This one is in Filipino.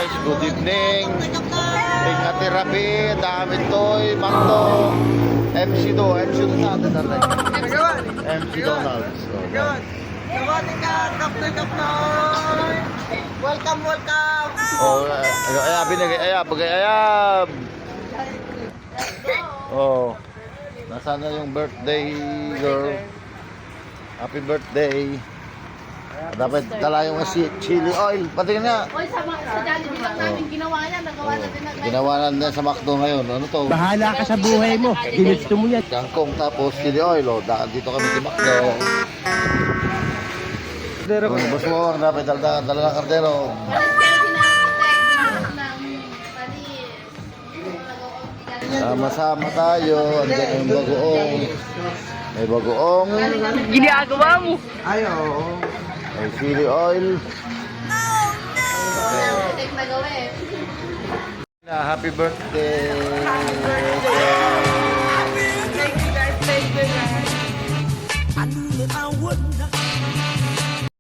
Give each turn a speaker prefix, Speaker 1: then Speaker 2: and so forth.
Speaker 1: guys, good evening. Ingat Rabi, David Toy, Makto, MC Donald na MC Donald.
Speaker 2: Welcome.
Speaker 1: Oh, ayab. Oh, nasaan na yung birthday girl? Happy birthday. Dapat dala yung chili oil. Pati nga.
Speaker 3: Oy, sa Jollibee lang namin ginawa yan. Nagawa natin na.
Speaker 1: Ginawa na sa McDo ngayon. Ano to?
Speaker 4: Bahala ka sa buhay mo. Ginusto mo yan.
Speaker 1: Kangkong tapos chili oil. Oh. Dito kami sa McDo. Kung gusto mo, dapat dala ng kardero. Sama-sama tayo. Andiyan yung bagoong. May bagoong.
Speaker 3: Ginagawa mo.
Speaker 2: Ay, oo.
Speaker 1: May chili oil.
Speaker 3: Take na gawin.
Speaker 1: Happy birthday.
Speaker 3: Thank you guys. Thank you guys.
Speaker 5: I knew that I would not.